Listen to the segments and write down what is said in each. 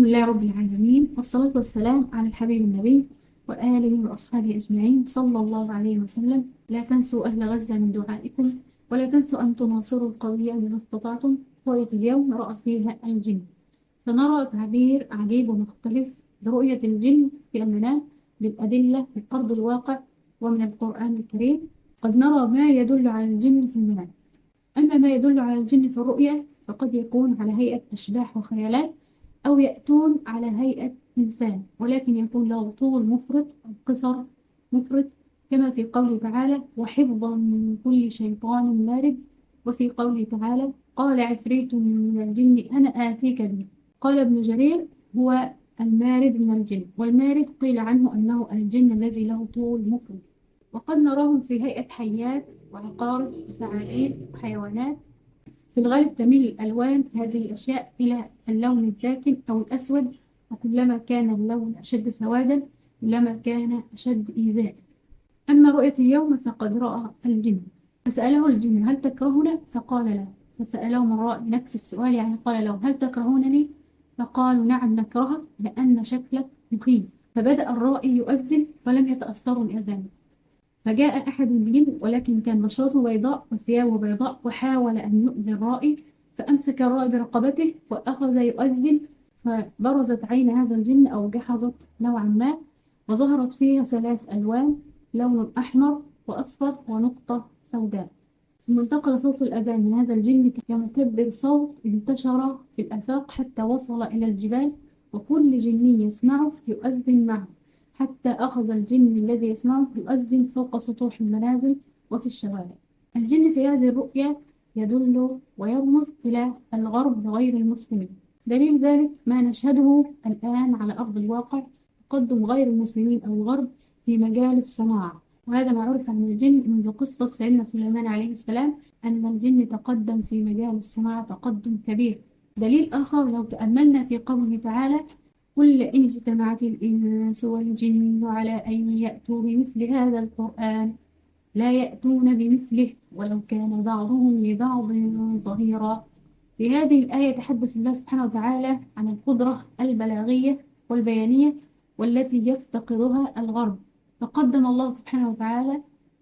لله رب العالمين، والصلاة والسلام على الحبيب النبي وآله وأصحابه أجمعين صلى الله عليه وسلم. لا تنسوا أهل غزة من دعائكم، ولا تنسوا أن تناصروا القوية بما استطعتم. رؤية اليوم رأى فيها الجن، فنرى تعبير عجيب ومختلف برؤية الجن في المنام بالأدلة من أرض الواقع ومن القرآن الكريم. قد نرى ما يدل على الجن في المنام، أما ما يدل على الجن في الرؤية فقد يكون على هيئة أشباح وخيالات، أو يأتون على هيئة إنسان ولكن يكون له طول مفرط أو قصر مفرط، كما في قوله تعالى: وحفظا من كل شيطان مارد. وفي قوله تعالى: قال عفريت من الجن أنا آتيك به. قال ابن جرير: هو المارد من الجن، والمارد قيل عنه أنه الجن الذي له طول مفرط. وقد نراهم في هيئة حيات وعقارب وثعالب وحيوانات. في الغالب تميل الألوان هذه الأشياء إلى اللون الداكن أو الأسود، وكلما كان اللون أشد سوادا كلما كان أشد إيذاء. أما رؤية اليوم فقد رأى الجن، فسأله الجن: هل تكرهنا؟ فقال لا. فسأله من رأى نفس السؤال، يعني قال له: هل تكرهونني؟ فقالوا: نعم نكرهك لأن شكلك مخيف. فبدأ الرائي يؤذن فلم يتأثروا بأذانه، فجاء أحد الجن ولكن كان بشرته بيضاء وثيابه بيضاء، وحاول أن يؤذي الرائي، فأمسك الرائي برقبته وأخذ يؤذن، فبرزت عين هذا الجن أو جحظت نوعا ما، وظهرت فيها 3 ألوان: لون أحمر وأصفر ونقطة سوداء. ثم انتقل صوت الأذان من هذا الجن كمكبر صوت انتشر في الآفاق حتى وصل إلى الجبال، وكل جني يسمعه يؤذن معه، حتى أخذ الجن الذي يسمعه يؤذن فوق سطوح المنازل وفي الشوارع. الجن في هذه الرؤيا يدل ويرمز إلى الغرب غير المسلمين. دليل ذلك ما نشهده الآن على أرض الواقع: تقدم غير المسلمين أو الغرب في مجال الصناعة، وهذا ما عرف عن الجن منذ قصة سيدنا سليمان عليه السلام، أن الجن تقدم في مجال الصناعة تقدم كبير. دليل آخر لو تأملنا في قوله تعالى: قل إن اجتمعت الإنس والجن على أن يأتوا بمثل هذا القرآن لا يأتون بمثله ولو كان بعضهم لبعض ظهيرا. في هذه الآية تحدث الله سبحانه وتعالى عن القدرة البلاغية والبيانية والتي يفتقدها الغرب، فقدم الله سبحانه وتعالى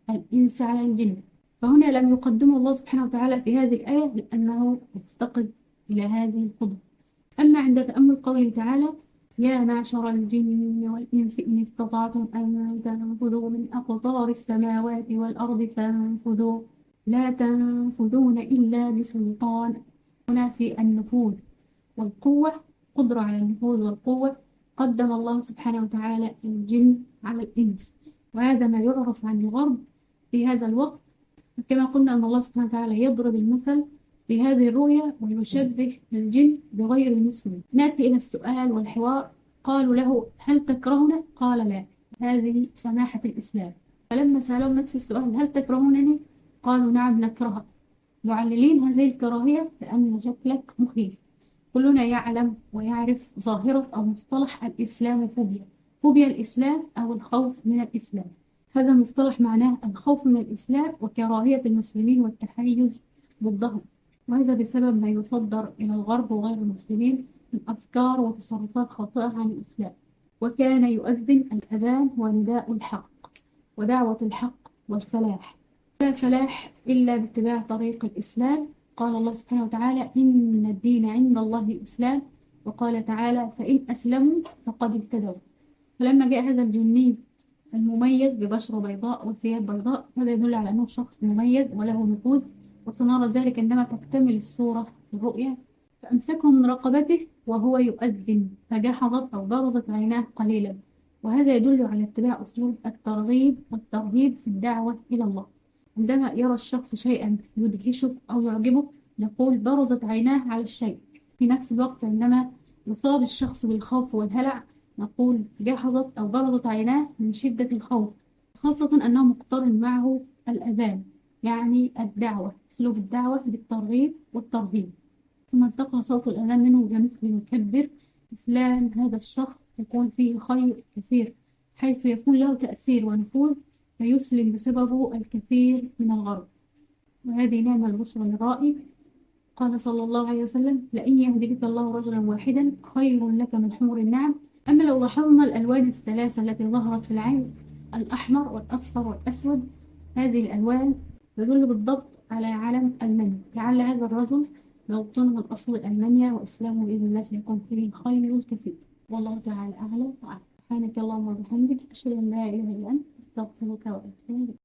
الإنس على الجن. فهنا لم يقدم الله سبحانه وتعالى في هذه الآية لأنه يفتقد إلى هذه القدرة. أما عند تأمل قوله تعالى: يا معشر الجن والإنس إن استطعتم أن تنفذوا من أقطار السماوات والأرض فانفذوا لا تنفذون إلا بسلطان. هنا في النفوذ والقوة، قدرة على النفوذ والقوة، قدم الله سبحانه وتعالى الجن على الإنس، وهذا ما يعرف عن الغرب في هذا الوقت. كما قلنا أن الله سبحانه وتعالى يضرب المثل في هذه الرؤيا ويشبه الجن بغير المسلم. نأتي إلى السؤال والحوار. قالوا له: هل تكرهنا؟ قال لا. هذه سماحة الإسلام. فلما سألوا نفس السؤال: هل تكرهونني؟ قالوا: نعم نكرهك، معللين هذه الكراهية لأن شكلك مخيف. كلنا يعلم ويعرف ظاهرة أو مصطلح الإسلاموفوبيا، فوبيا الإسلام أو الخوف من الإسلام. هذا المصطلح معناه الخوف من الإسلام وكراهية المسلمين والتحيز ضدهم، وهذا بسبب ما يصدر إلى الغرب وغير المسلمين من أفكار وتصرفات خاطئة عن الإسلام. وكان يؤذن الأذان هو نداء الحق ودعوة الحق والفلاح، لا فلاح إلا باتباع طريق الإسلام. قال الله سبحانه وتعالى: إن الدين عند الله الإسلام. وقال تعالى: فإن أسلموا فقد اهتدوا. فلما جاء هذا الجني المميز ببشرة بيضاء وثياب بيضاء، هذا يدل على أنه شخص مميز وله نفوذ، وسنرى ذلك عندما تكتمل الصورة الرؤية. فأمسكه من رقبته وهو يؤذن فجحظت أو برزت عيناه قليلا، وهذا يدل على اتباع أسلوب الترغيب والترهيب في الدعوة إلى الله. عندما يرى الشخص شيئا يدهشه أو يعجبه نقول برزت عيناه على الشيء، في نفس الوقت عندما يصاب الشخص بالخوف والهلع نقول جحظت أو برزت عيناه من شدة الخوف، خاصة أنه مقترن معه الأذان، يعني الدعوة، أسلوب الدعوة بالترغيب والترهيب. ثم انتقل صوت الأذان منه كمثل مكبر. إسلام هذا الشخص يكون فيه خير كثير، حيث يكون له تأثير ونفوذ فيسلم بسببه الكثير من الغرب، وهذه نعمة البشرى للرائي. قال صلى الله عليه وسلم: لئن يهدي بك الله رجلا واحدا خير لك من حمر النعم. أما لو لاحظنا الألوان الثلاثة التي ظهرت في العين، الأحمر والأصفر والأسود، هذه الألوان تدل بالضبط على علم ألمانيا. لعل هذا الرجل موطنه من أصل ألمانيا، وإسلامه بإذن الله سيكون فيه خير كثير. والله تعالى أعلم وأعلم. سبحانك اللهم وبحمدك، أشهد أن لا إله إلا أنت، أستغفرك وأتوب إليك.